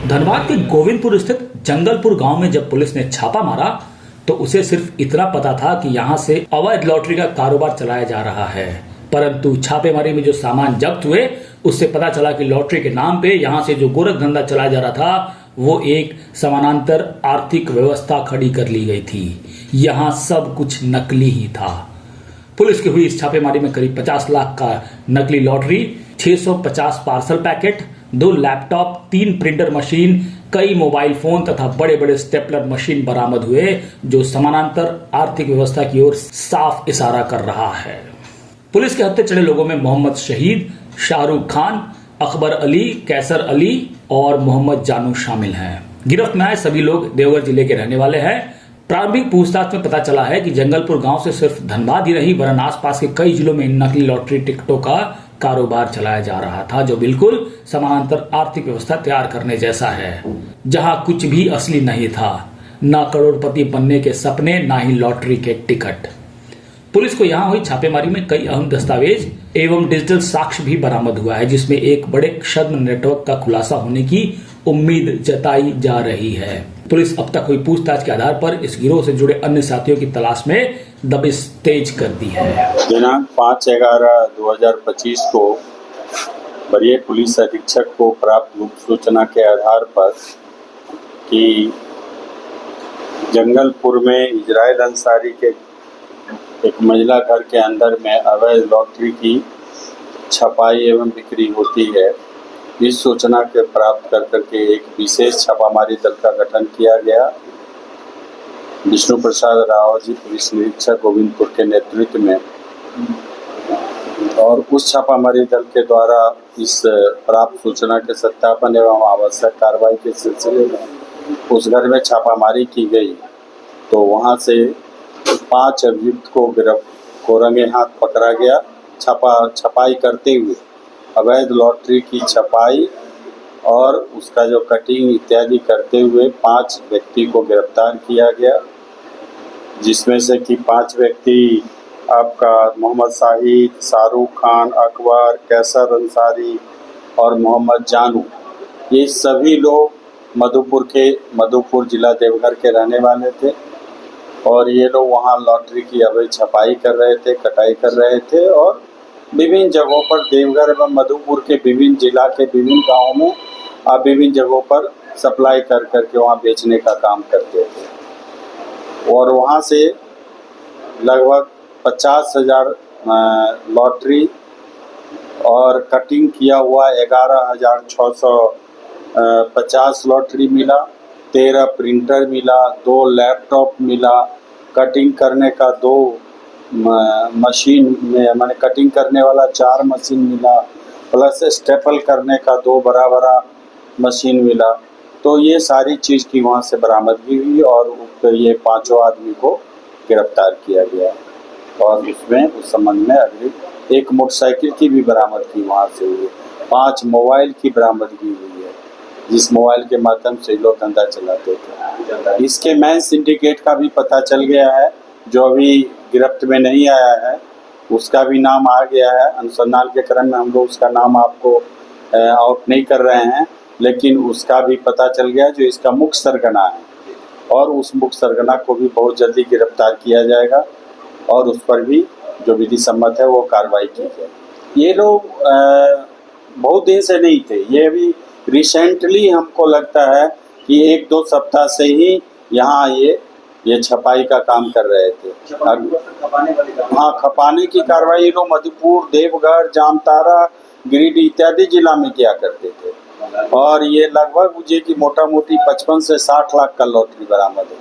धनबाद के गोविंदपुर स्थित जंगलपुर गांव में जब पुलिस ने छापा मारा तो उसे सिर्फ इतना पता था कि यहां से अवैध लॉटरी का कारोबार चलाया जा रहा है। परंतु छापेमारी में जो सामान जब्त हुए उससे पता चला कि लॉटरी के नाम पे यहां से जो गोरख धंधा चलाया जा रहा था वो एक समानांतर आर्थिक व्यवस्था खड़ी कर ली गई थी। यहाँ सब कुछ नकली ही था। पुलिस की हुई इस छापेमारी में करीब 50 लाख का नकली lottery, 650 parcel packet, 2 laptop, 3 printer machine, कई मोबाइल फोन तथा बड़े बड़े स्टेपलर मशीन बरामद हुए, जो समानांतर आर्थिक व्यवस्था की ओर साफ इशारा कर रहा है। पुलिस के हत्थे चढ़े लोगों में मोहम्मद शहीद, शाहरुख खान, अकबर अली, कैसर अली और मोहम्मद जानू शामिल हैं। गिरफ्त में आए सभी लोग देवघर जिले के रहने वाले हैं। प्रारंभिक पूछताछ में पता चला है कि जंगलपुर गांव से सिर्फ धनबाद ही नहीं वरन आसपास के कई जिलों में नकली लॉटरी टिकटों का कारोबार चलाया जा रहा था, जो बिल्कुल समानांतर आर्थिक व्यवस्था तैयार करने जैसा है, जहां कुछ भी असली नहीं था, ना करोड़पति बनने के सपने, ना ही लॉटरी के टिकट। पुलिस को यहां हुई छापेमारी में कई अहम दस्तावेज एवं डिजिटल साक्ष्य भी बरामद हुआ है, जिसमें एक बड़े छद्म नेटवर्क का खुलासा होने की उम्मीद जताई जा रही है। पुलिस अब तक हुई पूछताछ के आधार पर इस गिरोह से जुड़े अन्य साथियों की तलाश में दबिश तेज कर दी है। दिनांक 5/11/2025 को वरीय पुलिस अधीक्षक को प्राप्त गुप्त सूचना के आधार पर कि जंगलपुर में इजराइल अंसारी के एक महिला घर के अंदर में अवैध लॉटरी की छपाई एवं बिक्री होती है, इस सूचना के प्राप्त करके एक विशेष छापामारी दल का गठन किया गया। विष्णु प्रसाद राव जी पुलिस निरीक्षक गोविंदपुर के नेतृत्व में, और उस छापामारी दल के द्वारा इस प्राप्त सूचना के सत्यापन एवं आवश्यक कार्रवाई के सिलसिले में उस घर में छापामारी की गई। तो वहां से 5 अभियुक्त को रंगे हाथ पकड़ा गया। छपाई करते हुए अवैध लॉटरी की छपाई और उसका जो कटिंग इत्यादि करते हुए 5 व्यक्ति को गिरफ्तार किया गया, जिसमें से कि 5 व्यक्ति आपका मोहम्मद शाहिद, शाहरुख खान, अकबर, कैसर अंसारी और मोहम्मद जानू, ये सभी लोग मधुपुर जिला देवघर के रहने वाले थे और ये लोग वहाँ लॉटरी की अवैध छपाई कर रहे थे, कटाई कर रहे थे और विभिन्न जगहों पर देवघर एवं मधुपुर के विभिन्न जिला के विभिन्न गाँवों में विभिन्न जगहों पर सप्लाई करके वहाँ बेचने का काम करते थे। और वहाँ से लगभग 50,000 लॉटरी और कटिंग किया हुआ 11,650 लॉटरी मिला, 13 प्रिंटर मिला, 2 लैपटॉप मिला, कटिंग करने का 2 मशीन में माने कटिंग करने वाला 4 मशीन मिला, प्लस स्टेपल करने का 2 बड़ा मशीन मिला। तो ये सारी चीज़ की वहाँ से बरामदगी हुई और ये 5 आदमी को गिरफ्तार किया गया और उसमें उस संबंध में अगली एक मोटरसाइकिल की भी बरामदगी वहाँ से हुई, 5 मोबाइल की बरामदगी हुई है, जिस मोबाइल के माध्यम से लोग धंधा चलाते थे। इसके मेन सिंडिकेट का भी पता चल गया है, जो अभी गिरफ्त में नहीं आया है उसका भी नाम आ गया है। अनुसंधान के क्रम में हम लोग उसका नाम आपको आउट नहीं कर रहे हैं, लेकिन उसका भी पता चल गया जो इसका मुख्य सरगना है और उस मुख्य सरगना को भी बहुत जल्दी गिरफ्तार किया जाएगा और उस पर भी जो विधि सम्मत है वो कार्रवाई की जाए। ये लोग बहुत दिन से नहीं थे, ये अभी रिसेंटली हमको लगता है कि 1-2 सप्ताह से ही यहाँ ये छपाई का काम कर रहे थे। हाँ, खपाने की कार्रवाई ये लोग मधुपुर, देवघर, जामताड़ा, गिरिडीह इत्यादि जिला में किया करते थे और ये लगभग मुझे कि मोटा मोटी 55 से 60 लाख का लॉटरी बरामद है।